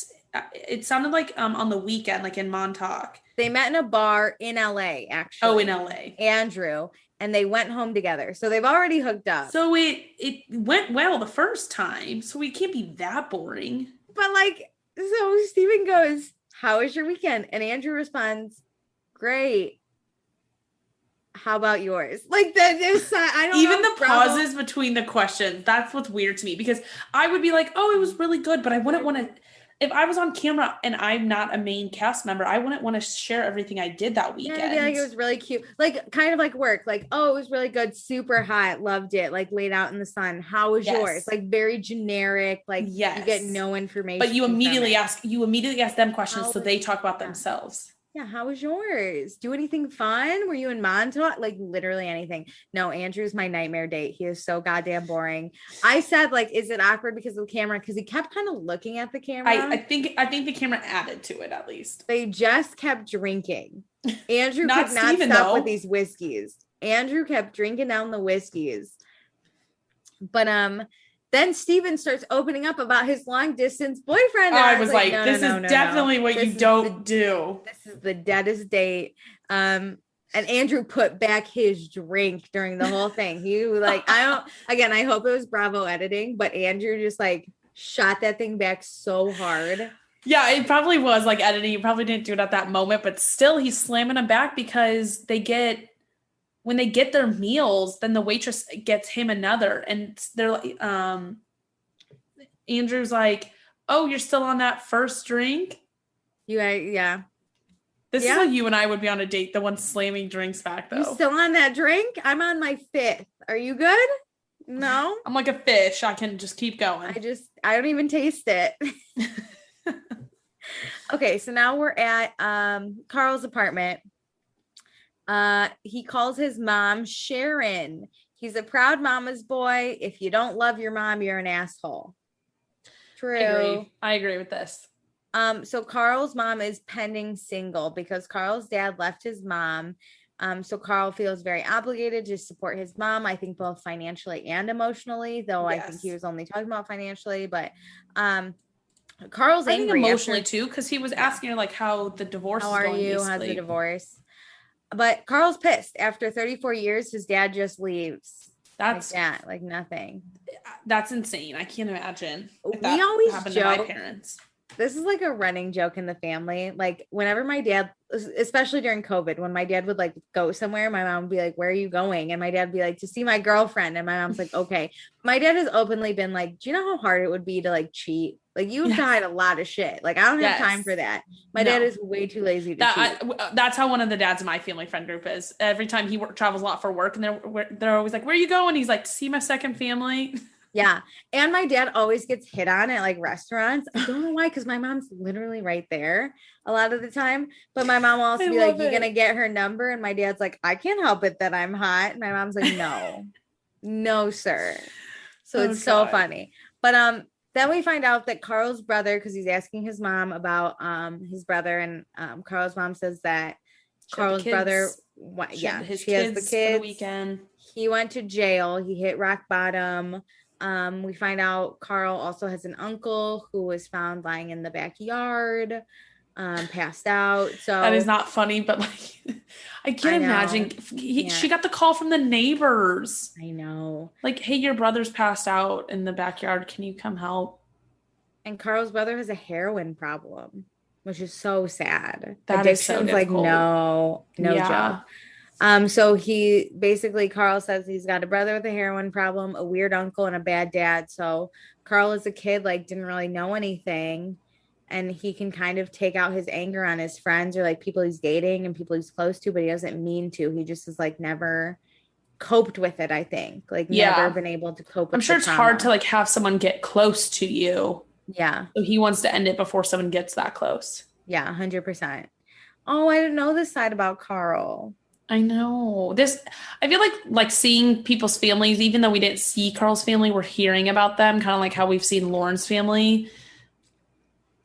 It sounded like on the weekend, like in Montauk. They met in a bar in LA, actually. Oh, in LA. Andrew. and they went home together. So they've already hooked up. So it went well the first time. So it can't be that boring. But like, so Steven goes, how was your weekend? And Andrew responds, great. How about yours? Like that is, I don't even know, the pauses between the questions. That's what's weird to me, because I would be like, oh, it was really good, but I wouldn't want to, if I was on camera and I'm not a main cast member, I wouldn't want to share everything I did that weekend. Yeah, like it was really cute. Like kind of like work. Like, oh, it was really good. Super hot. Loved it. Like laid out in the sun. How was yours? Like very generic. Like you get no information. But you immediately ask them questions, so they talk about themselves. Yeah, how was yours? Do anything fun? Were you in Montauk? Like literally anything. No, Andrew's my nightmare date. He is so goddamn boring. I said, like, is it awkward because of the camera? Because he kept kind of looking at the camera. I think the camera added to it at least. They just kept drinking. Andrew could not stop with these whiskeys. Andrew kept drinking down the whiskeys. But then Steven starts opening up about his long distance boyfriend. I was like, this is definitely what you don't do. This is the deadest date. And Andrew put back his drink during the whole thing. He was like, I hope it was Bravo editing, but Andrew just like shot that thing back so hard. Yeah, it probably was like editing. You probably didn't do it at that moment, but still he's slamming them back because when they get their meals, then the waitress gets him another, and they're like, Andrew's like, oh, you're still on that first drink? Yeah. This is how you and I would be on a date, the one slamming drinks back, though. You still on that drink? I'm on my 5th. Are you good? No? I'm like a fish. I can just keep going. I don't even taste it. Okay, so now we're at Carl's apartment. He calls his mom Sharon. He's a proud mama's boy. If you don't love your mom, you're an asshole. True. I agree with this. So Carl's mom is pending single because Carl's dad left his mom. So Carl feels very obligated to support his mom, I think both financially and emotionally, though yes. I think he was only talking about financially, but Carl's angry emotionally too, because he was asking her like how the divorce is going. How are you? How's the divorce? But Carl's pissed. After 34 years, his dad just leaves. That's like that, like nothing. That's insane. I can't imagine. We always happened joke. To my parents. This is like a running joke in the family. Like whenever my dad, especially during COVID, when my dad would like go somewhere, my mom would be like, where are you going? And my dad would be like, to see my girlfriend. And my mom's like, okay. My dad has openly been like, do you know how hard it would be to like cheat? Like you have to hide a lot of shit. Like I don't have time for that. My dad is way too lazy to cheat. That's how one of the dads in my family friend group is. Every time he travels a lot for work, and they're always like, where are you going? He's like, to see my second family. Yeah. And my dad always gets hit on at like restaurants. I don't know why, because my mom's literally right there a lot of the time. But my mom will also be like, you're going to get her number. And my dad's like, I can't help it that I'm hot. And my mom's like, no, sir. So it's so funny. But then we find out that Carl's brother, because he's asking his mom about his brother, and Carl's mom says that Carl's brother, she has the kids for the weekend. He went to jail. He hit rock bottom. We find out Carl also has an uncle who was found lying in the backyard, passed out. So that is not funny, but like I can't imagine. She got the call from the neighbors. I know. Like, hey, your brother's passed out in the backyard. Can you come help? And Carl's brother has a heroin problem, which is so sad. That Addiction's is so like no joke. So Carl says he's got a brother with a heroin problem, a weird uncle, and a bad dad. So Carl as a kid, like didn't really know anything, and he can kind of take out his anger on his friends or like people he's dating and people he's close to, but he doesn't mean to. He just is like never coped with it. I think never been able to cope with it. I'm sure it's hard to like have someone get close to you. Yeah. So he wants to end it before someone gets that close. Yeah, 100%. Oh, I didn't know this side about Carl. I know I feel like seeing people's families, even though we didn't see Carl's family, we're hearing about them, kind of like how we've seen Lauren's family.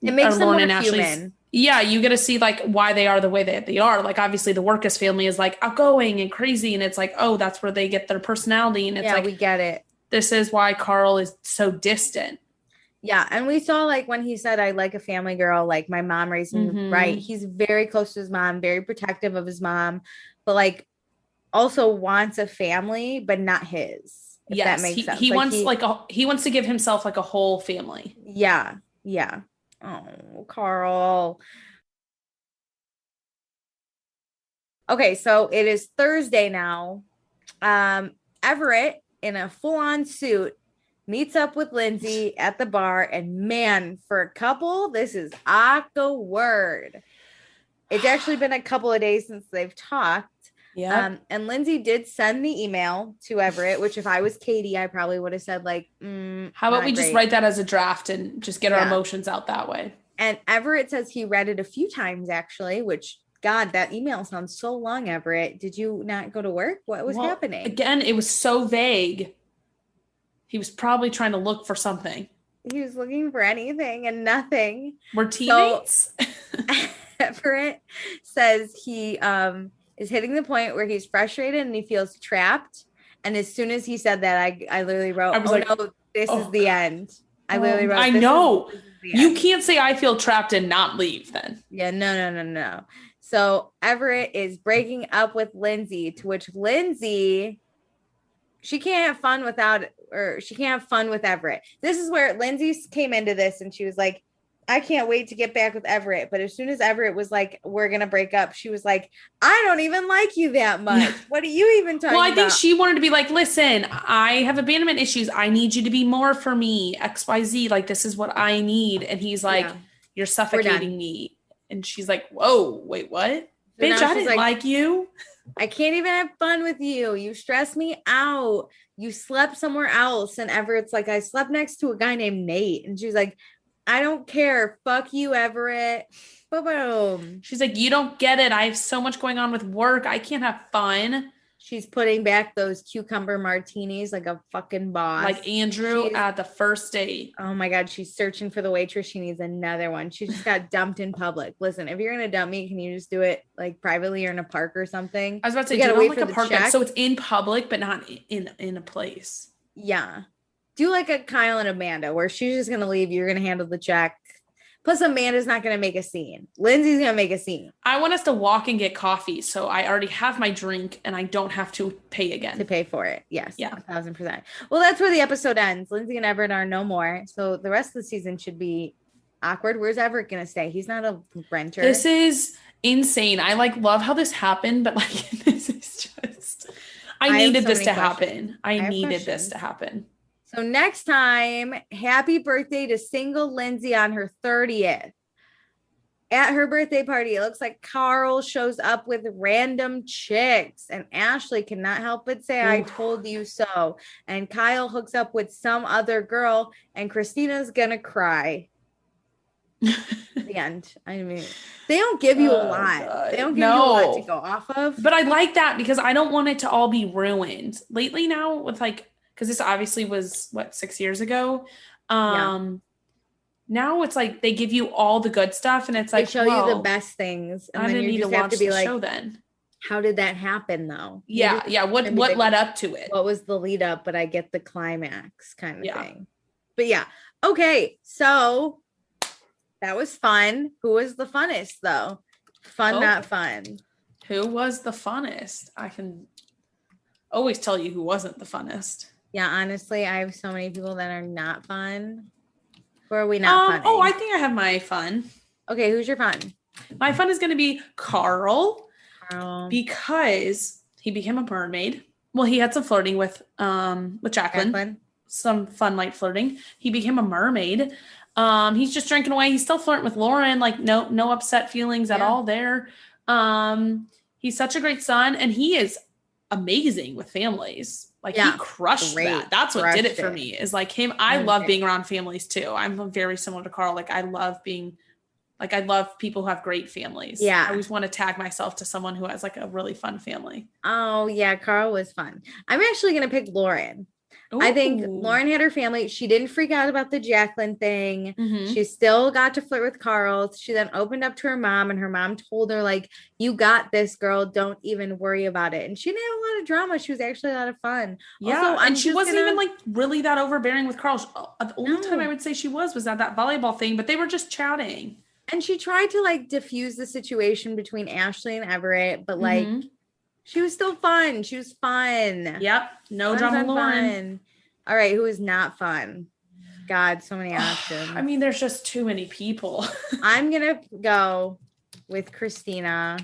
It makes them more human. Yeah, you get to see like why they are the way that they are. Like obviously the Workus family is like outgoing and crazy, and it's like, oh, that's where they get their personality. And it's like, we get it. This is why Carl is so distant. Yeah. And we saw like when he said, I like a family girl, like my mom raised me right. He's very close to his mom, very protective of his mom. But like also wants a family, but not his. If that makes sense. He wants he wants to give himself like a whole family. Yeah. Yeah. Oh, Carl. Okay, so it is Thursday now. Everett in a full-on suit meets up with Lindsay at the bar, and man, for a couple, this is awkward. It's actually been a couple of days since they've talked. Yeah. And Lindsay did send the email to Everett, which if I was Katie, I probably would have said like, how about we just write that as a draft and just get our emotions out that way? And Everett says he read it a few times actually, which God, that email sounds so long, Everett. Did you not go to work? What was happening? Again, it was so vague. He was probably trying to look for something. He was looking for anything and nothing. We're teammates. So, Everett says he is hitting the point where he's frustrated and he feels trapped. And as soon as he said that, I literally wrote, no, this is the end. I literally wrote, I know. You can't say I feel trapped and not leave then. Yeah, no. So Everett is breaking up with Lindsay, to which Lindsay, she can't have fun with Everett. This is where Lindsay came into this and she was like, I can't wait to get back with Everett. But as soon as Everett was like, we're going to break up, she was like, I don't even like you that much. What are you even talking about? Well, I think she wanted to be like, listen, I have abandonment issues. I need you to be more for me. XYZ. Like, this is what I need. And he's like, you're suffocating me. And she's like, whoa, wait, what? So bitch, I didn't like you. I can't even have fun with you. You stress me out. You slept somewhere else. And Everett's like, I slept next to a guy named Nate. And she's like, I don't care. Fuck you, Everett. Boom. She's like, you don't get it. I have so much going on with work. I can't have fun. She's putting back those cucumber martinis like a fucking boss. Like Andrew at the first date. Oh my God. She's searching for the waitress. She needs another one. She just got dumped in public. Listen, if you're going to dump me, can you just do it like privately or in a park or something? I was about to say, do it like a park. So it's in public, but not in a place. Yeah. Do like a Kyle and Amanda where she's just going to leave. You're going to handle the check. Plus, Amanda's not going to make a scene. Lindsay's going to make a scene. I want us to walk and get coffee. So I already have my drink and I don't have to pay again. To pay for it. Yes. Yeah. 1,000%. Well, that's where the episode ends. Lindsay and Everett are no more. So the rest of the season should be awkward. Where's Everett going to stay? He's not a renter. This is insane. I love how this happened, but this is just, I needed this to happen. I needed this to happen. So next time, happy birthday to single Lindsay on her 30th. At her birthday party, it looks like Carl shows up with random chicks and Ashley cannot help but say, I told you so. And Kyle hooks up with some other girl and Christina's gonna cry. The end. I mean, they don't give you a lot. God. They don't give you a lot to go off of. But I like that because I don't want it to all be ruined. Lately now with because this obviously was 6 years ago. Now it's like they give you all the good stuff, and it's like they show you the best things, and then you just have to be like, show then. How did that happen, though? Yeah. What led up to it? What was the lead up? But I get the climax kind of thing. But yeah, okay. So that was fun. Who was the funnest though? Fun, not fun. Who was the funnest? I can always tell you who wasn't the funnest. Yeah, honestly, I have so many people that are not fun. Who are we not fun? Oh, I think I have my fun. Okay, who's your fun? My fun is going to be Carl. Because he became a mermaid. Well, he had some flirting with Jaclyn. Some fun light flirting. He became a mermaid. He's just drinking away. He's still flirting with Lauren. Like no upset feelings at all there. He's such a great son, and he is amazing with families. Like he crushed that. That's what did it for me. Is like him. I love being around families too. I'm very similar to Carl. Like I love people who have great families. Yeah. I always want to tag myself to someone who has like a really fun family. Oh yeah. Carl was fun. I'm actually going to pick Lauren. Ooh. I think Lauren had her family. She didn't freak out about the Jaclyn thing. Mm-hmm. She still got to flirt with Carl. She then opened up to her mom, and her mom told her, like, you got this, girl. Don't even worry about it. And she didn't have a lot of drama. She was actually a lot of fun. Yeah. Also, and she wasn't even like really that overbearing with Carl. The only time I would say she was at that volleyball thing, but they were just chatting. And she tried to like diffuse the situation between Ashley and Everett, but like, She was still fun. She was fun. Yep. No drama, Lauren. Fun. All right. Who is not fun? God, so many options. I mean, there's just too many people. I'm going to go with Cristina.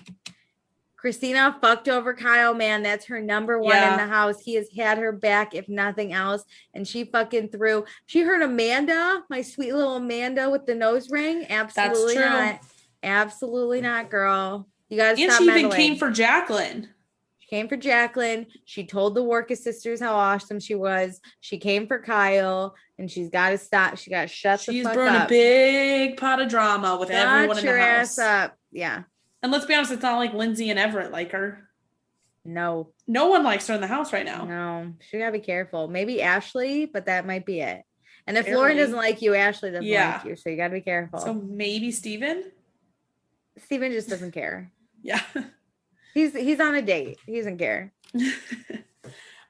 Cristina fucked over Kyle, man. That's her number one in the house. He has had her back, if nothing else. And she fucking threw. She heard Amanda, my sweet little Amanda with the nose ring. Absolutely not. Absolutely not, girl. You got to stop meddling. And she even came for Jaclyn. Came for Jaclyn. She told the Workus sisters how awesome she was. She came for Kyle, and she's got to stop. She got to shut the fuck up. She's brewing a big pot of drama with everyone in the house. Shut your ass up. Yeah. And let's be honest, it's not like Lindsay and Everett like her. No. No one likes her in the house right now. No. She got to be careful. Maybe Ashley, but that might be it. And if Lauren doesn't like you, Ashley doesn't like you. So you got to be careful. So maybe Steven? Steven just doesn't care. Yeah. He's on a date. He doesn't care.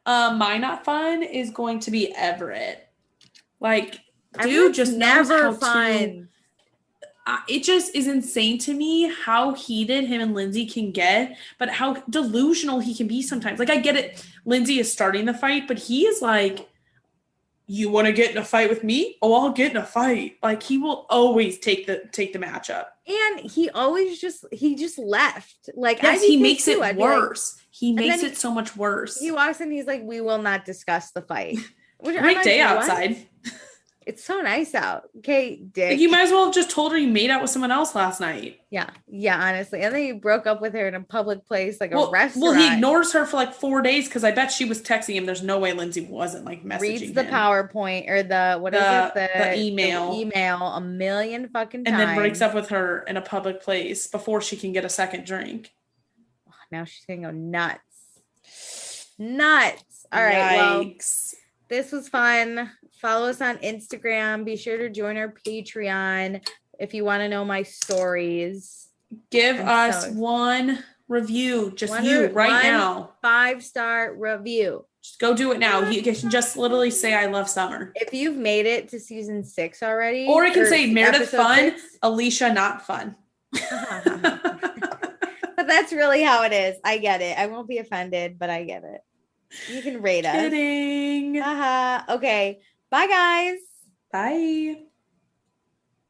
My not fun is going to be Everett. Like, dude just never fun. It just is insane to me how heated him and Lindsay can get, but how delusional he can be sometimes. Like, I get it. Lindsay is starting the fight, but he is like, you want to get in a fight with me? Oh, I'll get in a fight. Like, he will always take the matchup. And he always just left. Like, yes, he makes it worse. He makes it so much worse. He walks in, he's like, we will not discuss the fight. Great day outside. It's so nice out. Okay, dick. Like, you might as well have just told her you made out with someone else last night. Yeah, honestly. And then you broke up with her in a public place, like a restaurant. Well, he ignores her for like 4 days because I bet she was texting him. There's no way Lindsay wasn't like messaging Reads the him. PowerPoint or the email. The email a million fucking times. And then breaks up with her in a public place before she can get a second drink. Now she's going to go nuts. Nuts. All right, Yikes. Well, this was fun. Follow us on Instagram. Be sure to join our Patreon if you want to know my stories. Give us one review. Just right now. 5-star review. Just go do it now. You can just literally say I love summer. If you've made it to season 6 already. Or it can say Meredith fun, 6. Alicia not fun. But that's really how it is. I get it. I won't be offended, but I get it. You can rate us. Kidding. Okay. Bye, guys. Bye.